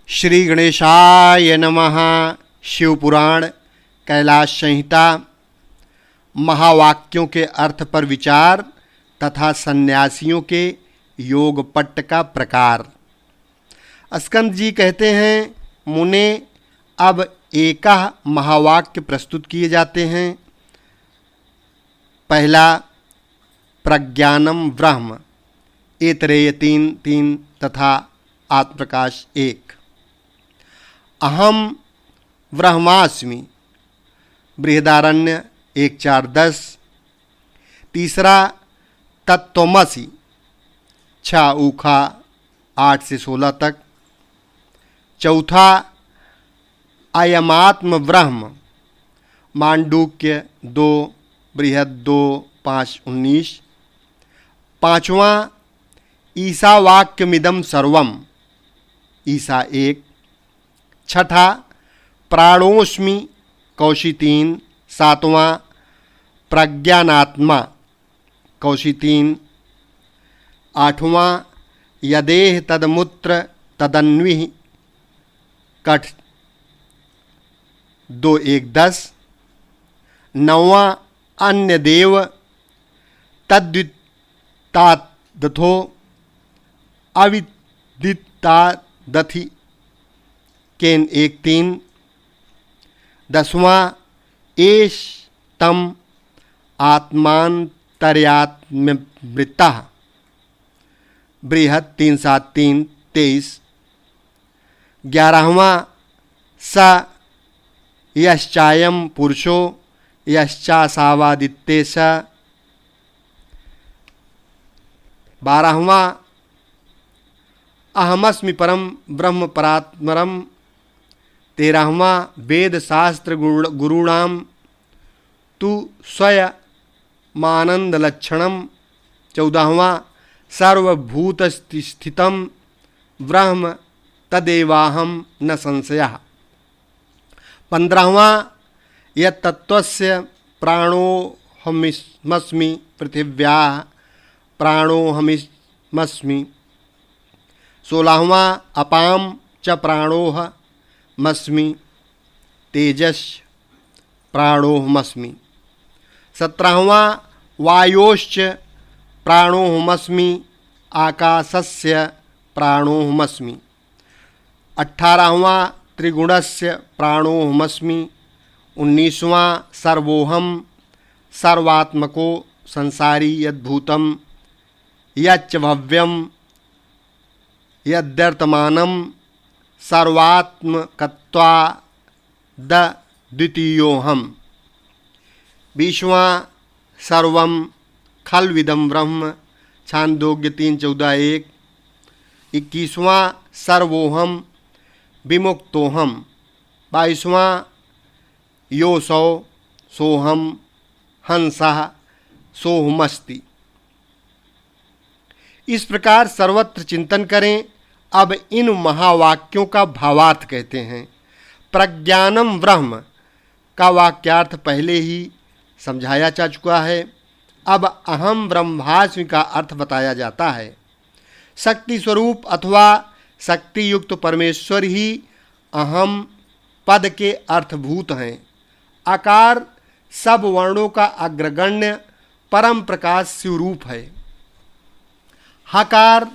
श्री गणेशाय नमः। शिवपुराण कैलाश संहिता महावाक्यों के अर्थ पर विचार तथा सन्यासियों के योगपट्ट का प्रकार। स्कंद जी कहते हैं, मुने अब एकह महावाक्य प्रस्तुत किए जाते हैं। पहला प्रज्ञानम ब्रह्म, ऐतरेय 3:3 तथा आत्मप्रकाश 1। अहम ब्रह्मास्मि, बृहदारण्य 1:4-10। तीसरा तत्त्वमसि, 6 ऊखा 8-16 तक। चौथा अयमात्म ब्रह्म, मांडूक्य 2, बृहद 2:5-19। पाँचवां ईसावाक्यमिदं सर्वम, ईसा 1। छठा प्राणोस्मि, कौशी 3। सातवां प्रज्ञानात्मा, कौशी 3। आठवां यदेह तदमुत्र तदन्विः, कठ 2:1-10। नौवां अन्यदेव तद्वित्तादथो अविदित्तादथि, केन 1:3। 10वां एष तम आत्मान्तर्यात्मवृत्तः, बृहद 3:7-3-23। 11वां स यश्चायं पुरुषो यश्चासावादित्ये स। 12वां अहमस्मि परम ब्रह्म परात्परम। 13वां वेद शास्त्र गुरूणाम तु स्वयमानंदलक्षणम। 14वां सर्वभूतस्थितं ब्रह्म तदेवाहं न संशयः। 15वां यत्तत्त्वस्य प्राणोऽहमस्मि पृथिव्याः प्राणोऽहमस्मि। 16वां अपां च प्राणोऽहमस्मि तेजस् प्राणोऽहमस्मि। 17वां वायोश्च प्राणोऽहमस्मि आकाशस्य प्राणोऽहमस्मि। 18वां त्रिगुणस्य प्राणोऽहमस्मि। 19वां सर्वोहम सर्वात्मको संसारी यद्भूतं यच्च भव्यं यद्वर्तमानं सर्वात्मकत्वाद्द्वितीयोऽहम्। 20वां सर्वं खल्विदं ब्रह्म, छांदोग्य 3:14-1। 21वां सर्वोहम विमुक्तोहम। 22वां योऽसौ सोहम हंसः सोहमस्ति। इस प्रकार सर्वत्र चिंतन करें। अब इन महावाक्यों का भावार्थ कहते हैं। प्रज्ञानम ब्रह्म का वाक्यार्थ पहले ही समझाया जा चुका है। अब अहम ब्रह्मास्मि का अर्थ बताया जाता है। शक्ति स्वरूप अथवा शक्ति युक्त परमेश्वर ही अहम पद के अर्थभूत हैं। आकार सब वर्णों का अग्रगण्य परम प्रकाश शिवरूप है। हकार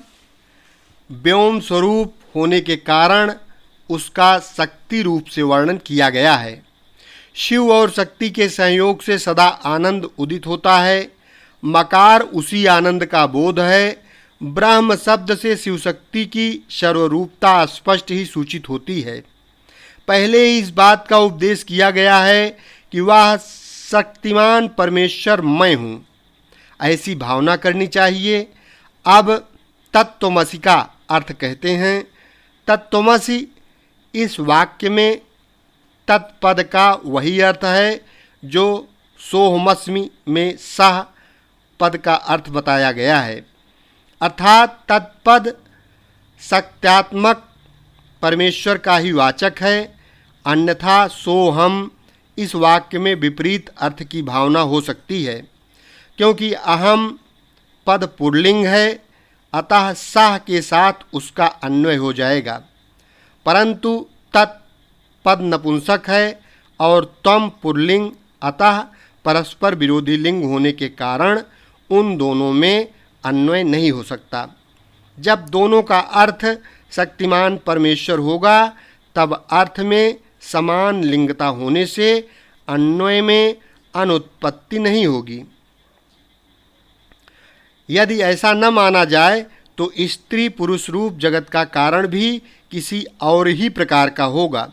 व्योम स्वरूप होने के कारण उसका शक्ति रूप से वर्णन किया गया है। शिव और शक्ति के संयोग से सदा आनंद उदित होता है। मकार उसी आनंद का बोध है। ब्रह्म शब्द से शिव शक्ति की सर्वरूपता स्पष्ट ही सूचित होती है। पहले ही इस बात का उपदेश किया गया है कि वह शक्तिमान परमेश्वर मैं हूँ, ऐसी भावना करनी चाहिए। अब तत्त्वमसि का अर्थ कहते हैं। तत्त्वमसि इस वाक्य में तत्पद का वही अर्थ है जो सोहमस्मि में सह पद का अर्थ बताया गया है। अर्थात तत्पद शक्त्यात्मक परमेश्वर का ही वाचक है। अन्यथा सोहम इस वाक्य में विपरीत अर्थ की भावना हो सकती है, क्योंकि अहम पद पुल्लिंग है, अतः सह के साथ उसका अन्वय हो जाएगा। परंतु तत् पद नपुंसक है और त्वम पुल्लिंग, अतः परस्पर विरोधी लिंग होने के कारण उन दोनों में अन्वय नहीं हो सकता। जब दोनों का अर्थ शक्तिमान परमेश्वर होगा तब अर्थ में समान लिंगता होने से अन्वय में अनुत्पत्ति नहीं होगी। यदि ऐसा न माना जाए तो स्त्री पुरुष रूप जगत का कारण भी किसी और ही प्रकार का होगा।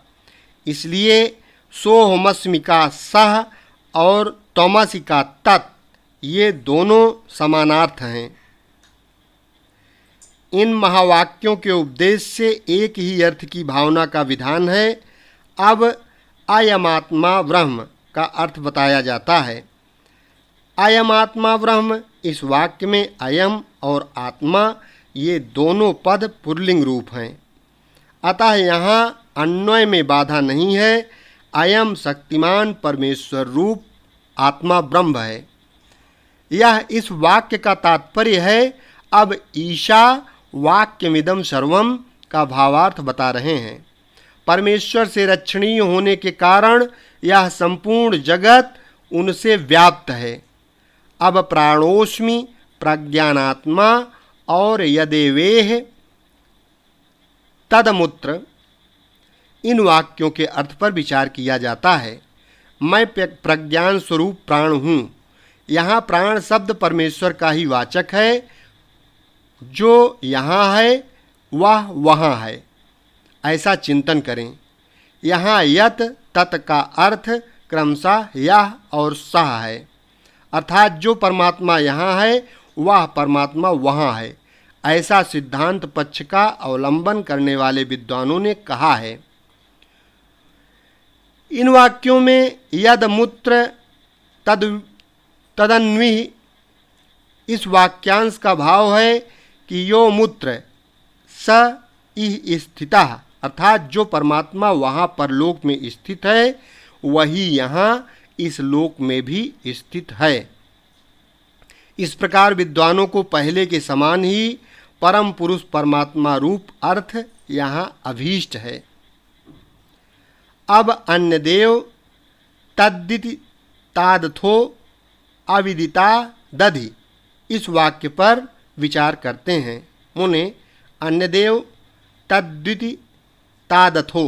इसलिए सोहमस्मि का सह और तमसि का तत्, ये दोनों समानार्थ हैं। इन महावाक्यों के उपदेश से एक ही अर्थ की भावना का विधान है। अब अयमात्मा ब्रह्म का अर्थ बताया जाता है। अयमात्मा ब्रह्म, इस वाक्य में अयम और आत्मा ये दोनों पद पुल्लिंग रूप हैं, अतः यहाँ अन्वय में बाधा नहीं है। अयम शक्तिमान परमेश्वर रूप आत्मा ब्रह्म है, यह इस वाक्य का तात्पर्य है। अब ईशा वाक्यमिदं सर्वम का भावार्थ बता रहे हैं। परमेश्वर से रक्षणीय होने के कारण यह संपूर्ण जगत उनसे व्याप्त है। अब प्राणोस्मि, प्रज्ञानात्मा और यदेवेह तदमुत्र, इन वाक्यों के अर्थ पर विचार किया जाता है। मैं प्रज्ञान स्वरूप प्राण हूँ। यहाँ प्राण शब्द परमेश्वर का ही वाचक है। जो यहाँ है वह वहाँ है, ऐसा चिंतन करें। यहाँ यत तत् का अर्थ क्रमशः यह और सह है, अर्थात जो परमात्मा यहाँ है वह परमात्मा वहाँ है, ऐसा सिद्धांत पक्ष का अवलंबन करने वाले विद्वानों ने कहा है। इन वाक्यों में यद मूत्र तदन्वी, इस वाक्यांश का भाव है कि यो मूत्र स इह स्थितः, अर्थात जो परमात्मा वहाँ परलोक में स्थित है वही यहाँ इस लोक में भी स्थित है। इस प्रकार विद्वानों को पहले के समान ही परम पुरुष परमात्मा रूप अर्थ यहाँ अभीष्ट है। अब अन्य देव तद्दिति तादथो अविदिता दधि, इस वाक्य पर विचार करते हैं। मुने अन्यदेव तद्दिति तादथो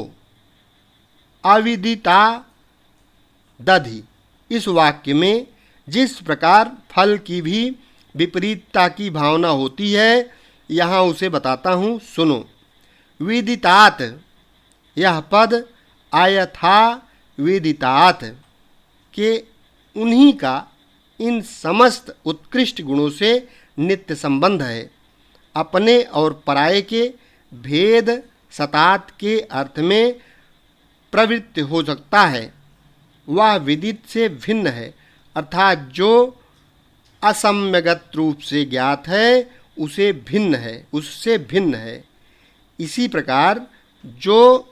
अविदिता दधि, इस वाक्य में जिस प्रकार फल की भी विपरीतता की भावना होती है, यहाँ उसे बताता हूँ, सुनो। विदितात, यह पद आयथा विदितात के उन्हीं का इन समस्त उत्कृष्ट गुणों से नित्य संबंध है। अपने और पराये के भेद सतात के अर्थ में प्रवृत्त हो सकता है। वह विदित से भिन्न है, अर्थात जो असम्यगत रूप से ज्ञात है उसे भिन्न है, उससे भिन्न है। इसी प्रकार जो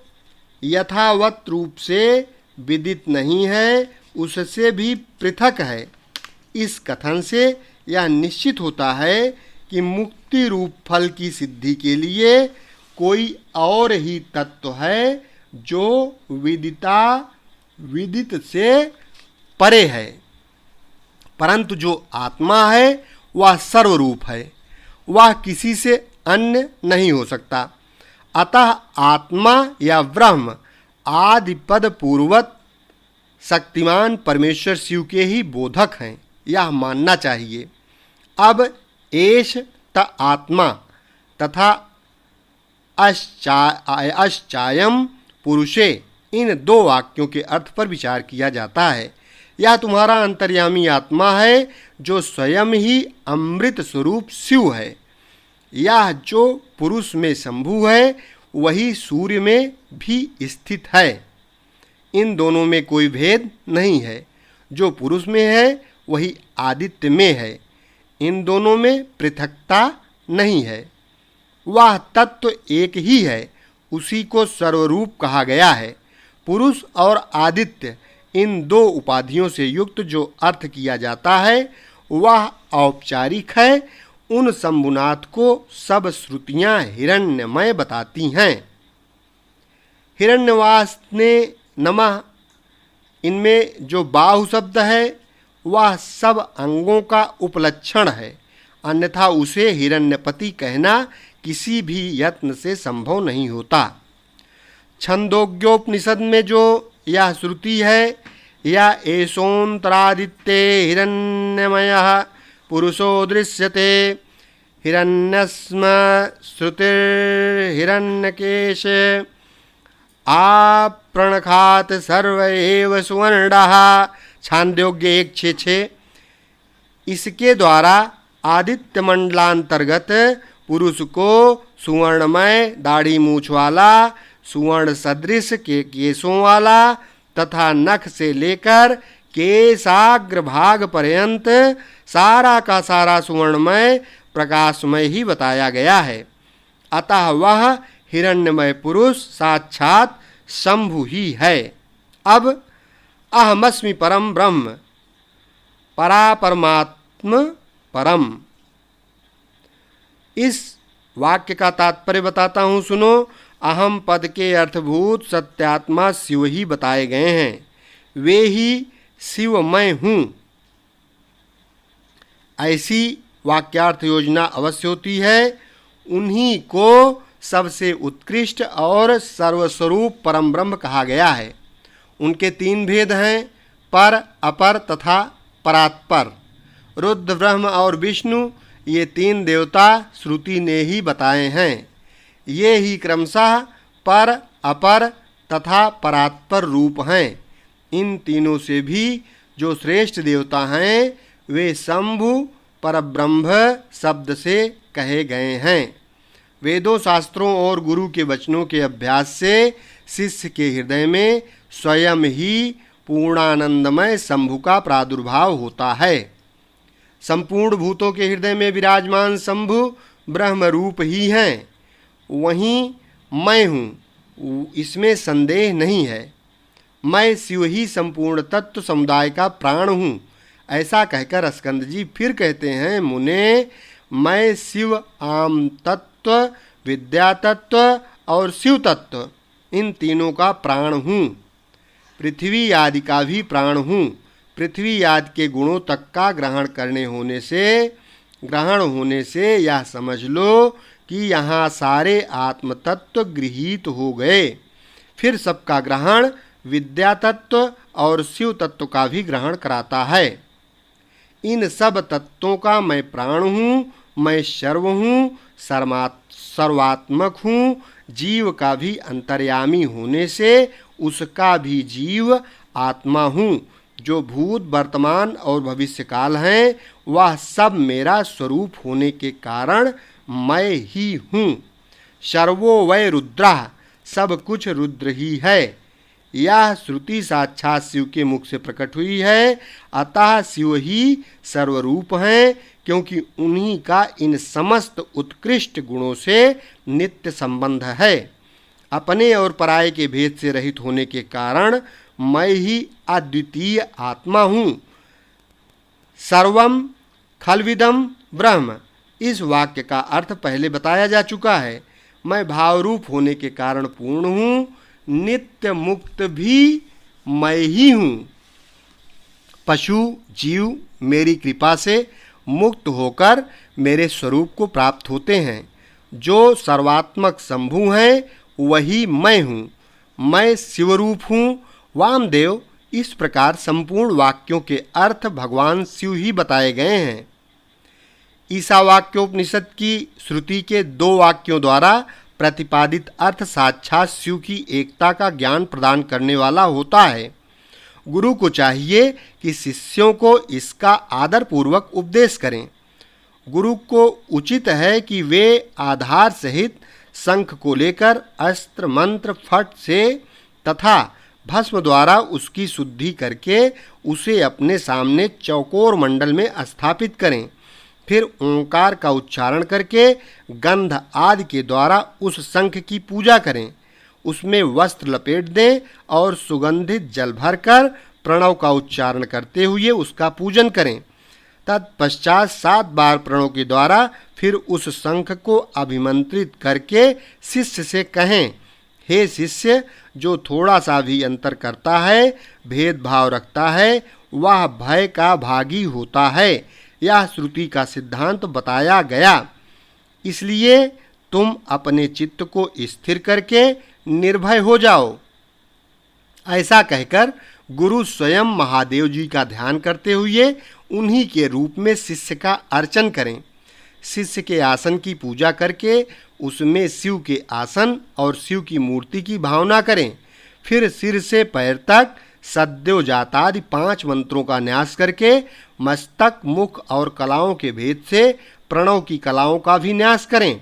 यथावत रूप से विदित नहीं है उससे भी पृथक है। इस कथन से यह निश्चित होता है कि मुक्ति रूप फल की सिद्धि के लिए कोई और ही तत्व है जो विदित से परे है, परंतु जो आत्मा है वह सर्वरूप है, वह किसी से अन्य नहीं हो सकता। अतः आत्मा या ब्रह्म आदि पद पूर्वत शक्तिमान परमेश्वर शिव के ही बोधक हैं, यह मानना चाहिए। अब एष त आत्मा तथा अश्चायम पुरुषे, इन दो वाक्यों के अर्थ पर विचार किया जाता है। यह तुम्हारा अंतर्यामी आत्मा है जो स्वयं ही अमृत स्वरूप शिव है। यह जो पुरुष में शंभु है वही सूर्य में भी स्थित है। इन दोनों में कोई भेद नहीं है। जो पुरुष में है वही आदित्य में है। इन दोनों में पृथकता नहीं है। वह तत्व एक ही है, उसी को सर्वरूप कहा गया है। पुरुष और आदित्य, इन दो उपाधियों से युक्त जो अर्थ किया जाता है वह औपचारिक है। उन शंभुनाथ को सब श्रुतियाँ हिरण्यमय बताती हैं। हिरण्यवासने नमः, इनमें जो बाहु शब्द है वह सब अंगों का उपलक्षण है, अन्यथा उसे हिरण्यपति कहना किसी भी यत्न से संभव नहीं होता। छंदोग्योपनिषद में जो यह श्रुति है, या एषोऽन्तरादित्ये हिरण्यमयः पुरुषो दृश्यते हिरण्यस्म श्रुतिर्हिरण्यकेश आपृणखात सर्व एव सुवर्णः, छांदोग्य 1:6। इसके द्वारा आदित्य मंडलांतर्गत पुरुष को सुवर्णमय दाढ़ी मूछ वाला, सुवर्ण सदृश के केशों वाला तथा नख से लेकर केशाग्र भाग पर्यंत सारा का सारा सुवर्णमय प्रकाशमय ही बताया गया है। अतः वह हिरण्यमय पुरुष साक्षात शंभु ही है। अब अहमस्मि परम ब्रह्म, परापरमात्म परम, इस वाक्य का तात्पर्य बताता हूँ, सुनो। अहम पद के अर्थभूत सत्यात्मा शिव ही बताए गए हैं, वे ही शिव मैं हूँ। ऐसी वाक्यार्थ योजना अवश्य होती है। उन्हीं को सबसे उत्कृष्ट और सर्वस्वरूप परम ब्रह्म कहा गया है। उनके 3 भेद हैं, पर, अपर तथा परात्पर। रुद्र, ब्रह्म और विष्णु, ये 3 देवता श्रुति ने ही बताए हैं। ये ही क्रमशः पर, अपर तथा परात्पर रूप हैं। इन तीनों से भी जो श्रेष्ठ देवता हैं वे शंभु परब्रह्म शब्द से कहे गए हैं। वेदों, शास्त्रों और गुरु के वचनों के अभ्यास से शिष्य के हृदय में स्वयं ही पूर्णानंदमय शंभु का प्रादुर्भाव होता है। संपूर्ण भूतों के हृदय में विराजमान शंभु ब्रह्म रूप ही हैं। वहीं मैं हूँ, इसमें संदेह नहीं है। मैं शिव ही संपूर्ण तत्व समुदाय का प्राण हूँ। ऐसा कहकर स्कंद जी फिर कहते हैं, मुने, मैं शिव आम तत्व, विद्या तत्व और शिव तत्व, इन तीनों का प्राण हूँ। पृथ्वी आदि का भी प्राण हूँ। पृथ्वी आदि के गुणों तक का ग्रहण होने से यह समझ लो कि यहाँ सारे आत्म तत्व गृहीत हो गए। फिर सबका ग्रहण विद्या तत्व और शिव तत्व का भी ग्रहण कराता है। इन सब तत्वों का मैं प्राण हूँ, मैं सर्व हूँ, सर्वात्मक हूँ। जीव का भी अंतर्यामी होने से उसका भी जीव आत्मा हूँ। जो भूत, वर्तमान और भविष्य काल हैं वह सब मेरा स्वरूप होने के कारण मैं ही हूँ। सर्वो वै रुद्रः, सब कुछ रुद्र ही है। यह श्रुति साक्षात शिव के मुख से प्रकट हुई है। अतः शिव ही सर्वरूप हैं, क्योंकि उन्हीं का इन समस्त उत्कृष्ट गुणों से नित्य संबंध है। अपने और पराये के भेद से रहित होने के कारण मैं ही अद्वितीय आत्मा हूँ। सर्वम खल्विदम ब्रह्म, इस वाक्य का अर्थ पहले बताया जा चुका है। मैं भावरूप होने के कारण पूर्ण हूँ। नित्य मुक्त भी मैं ही हूँ। पशु जीव मेरी कृपा से मुक्त होकर मेरे स्वरूप को प्राप्त होते हैं। जो सर्वात्मक शंभु हैं वही मैं हूँ। मैं शिवरूप हूँ। वामदेव, इस प्रकार संपूर्ण वाक्यों के अर्थ भगवान शिव ही बताए गए हैं। ईशावाक्योपनिषद की श्रुति के 2 वाक्यों द्वारा प्रतिपादित अर्थ साक्षात शिव की एकता का ज्ञान प्रदान करने वाला होता है। गुरु को चाहिए कि शिष्यों को इसका आदरपूर्वक उपदेश करें। गुरु को उचित है कि वे आधार सहित शंख को लेकर अस्त्र, मंत्र, फट से तथा भस्म द्वारा उसकी शुद्धि करके उसे अपने सामने चौकोर मंडल में स्थापित करें। फिर ओंकार का उच्चारण करके गंध आदि के द्वारा उस शंख की पूजा करें। उसमें वस्त्र लपेट दें और सुगंधित जल भरकर प्रणव का उच्चारण करते हुए उसका पूजन करें। तत्पश्चात 7 बार प्रणव के द्वारा फिर उस शंख को अभिमंत्रित करके शिष्य से कहें, हे शिष्य, जो थोड़ा सा भी अंतर करता है, भेदभाव रखता है, वह भय का भागी होता है। यह श्रुति का सिद्धांत बताया गया। इसलिए तुम अपने चित्त को स्थिर करके निर्भय हो जाओ। ऐसा कहकर गुरु स्वयं महादेव जी का ध्यान करते हुए उन्हीं के रूप में शिष्य का अर्चन करें। शिष्य के आसन की पूजा करके उसमें शिव के आसन और शिव की मूर्ति की भावना करें। फिर सिर से पैर तक सद्योजातादि 5 मंत्रों का न्यास करके मस्तक, मुख और कलाओं के भेद से प्रणव की कलाओं का भी न्यास करें।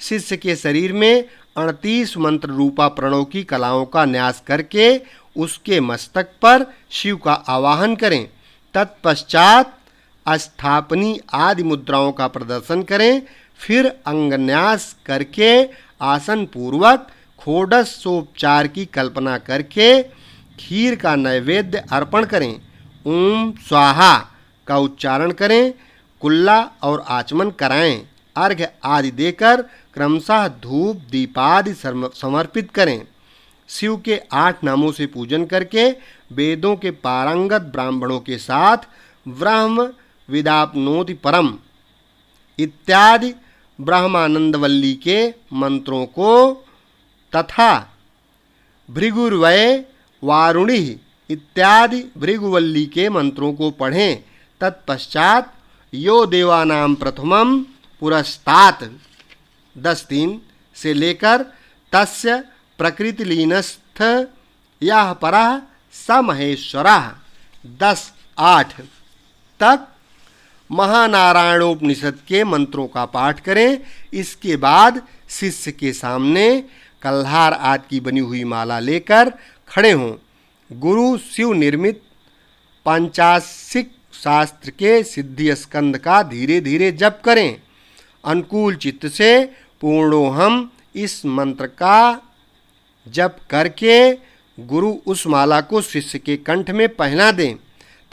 शिष्य के शरीर में 38 मंत्र रूपा प्रणव की कलाओं का न्यास करके उसके मस्तक पर शिव का आवाहन करें। तत्पश्चात स्थापनी आदि मुद्राओं का प्रदर्शन करें। फिर अंगन्यास करके आसन पूर्वक षोडशोपचार की कल्पना करके खीर का नैवेद्य अर्पण करें। ओम स्वाहा का उच्चारण करें। कुल्ला और आचमन कराएं। अर्घ्य आदि देकर क्रमशः धूप दीपादि समर्पित करें। शिव के 8 नामों से पूजन करके वेदों के पारंगत ब्राह्मणों के साथ ब्रह्म विदाप्नोति परम इत्यादि ब्रह्मानंदवल्ली के मंत्रों को तथा भृगुर्वय वारुणी इत्यादि भृगुवल्ली के मंत्रों को पढ़ें। तत्पश्चात यो देवानां प्रथमं पुरस्तात् 10:3 से लेकर तस्य प्रकृतिलीनस्थ यः परः स महेश्वरः 10:8 तक महानारायणोपनिषद के मंत्रों का पाठ करें। इसके बाद शिष्य के सामने कल्हार आदि की बनी हुई माला लेकर खड़े हों। गुरु शिव निर्मित पंचाशिक शास्त्र के सिद्धि स्कंद का धीरे धीरे जप करें। अनुकूल चित्त से पूर्णोहम इस मंत्र का जप करके गुरु उस माला को शिष्य के कंठ में पहना दें।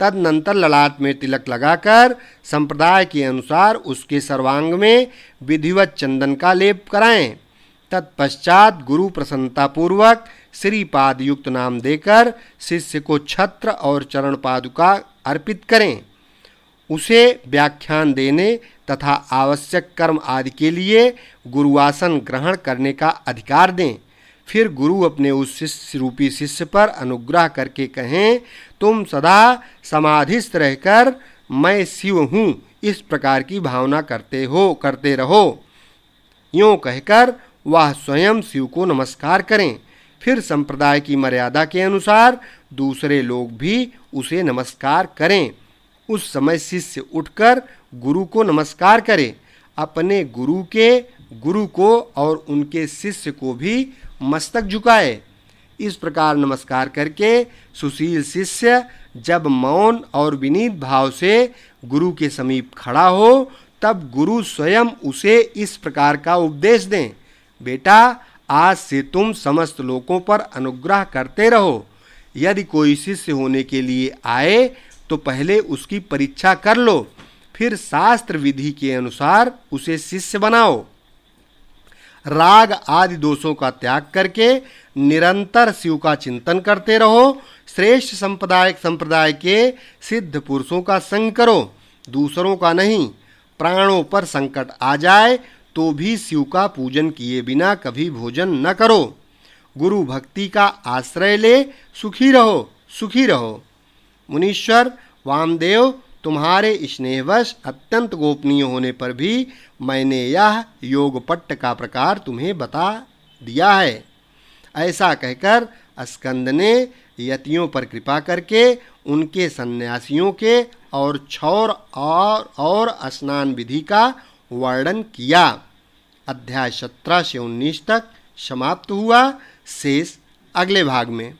तदनंतर ललाट में तिलक लगाकर संप्रदाय के अनुसार उसके सर्वांग में विधिवत चंदन का लेप कराएं। तत्पश्चात गुरु प्रसन्नतापूर्वक श्रीपाद युक्त नाम देकर शिष्य को छत्र और चरण पादुका अर्पित करें। उसे व्याख्यान देने तथा आवश्यक कर्म आदि के लिए गुरुआसन ग्रहण करने का अधिकार दें। फिर गुरु अपने उस शिष्य रूपी शिष्य पर अनुग्रह करके कहें, तुम सदा समाधिस्थ रहकर मैं शिव हूँ इस प्रकार की भावना करते रहो। यूँ कहकर वह स्वयं शिव को नमस्कार करें। फिर संप्रदाय की मर्यादा के अनुसार दूसरे लोग भी उसे नमस्कार करें। उस समय शिष्य उठकर गुरु को नमस्कार करे। अपने गुरु को और उनके शिष्य को भी मस्तक झुकाए। इस प्रकार नमस्कार करके सुशील शिष्य जब मौन और विनीत भाव से गुरु के समीप खड़ा हो तब गुरु स्वयं उसे इस प्रकार का उपदेश दें, बेटा आज से तुम समस्त लोगों पर अनुग्रह करते रहो। यदि कोई शिष्य होने के लिए आए तो पहले उसकी परीक्षा कर लो, फिर शास्त्र विधि के अनुसार उसे शिष्य बनाओ। राग आदि दोषों का त्याग करके निरंतर शिव का चिंतन करते रहो। श्रेष्ठ संप्रदाय के सिद्ध पुरुषों का संग करो, दूसरों का नहीं। प्राणों पर संकट आ जाए तो भी शिव का पूजन किए बिना कभी भोजन न करो। गुरु भक्ति का आश्रय ले सुखी रहो। मुनीश्वर वामदेव, तुम्हारे स्नेहवश अत्यंत गोपनीय होने पर भी मैंने यह योगपट्ट का प्रकार तुम्हें बता दिया है। ऐसा कहकर स्कंद ने यतियों पर कृपा करके उनके सन्यासियों के और छौर और स्नान विधि का वर्णन किया। अध्याय 17 से 19 तक समाप्त हुआ। शेष अगले भाग में।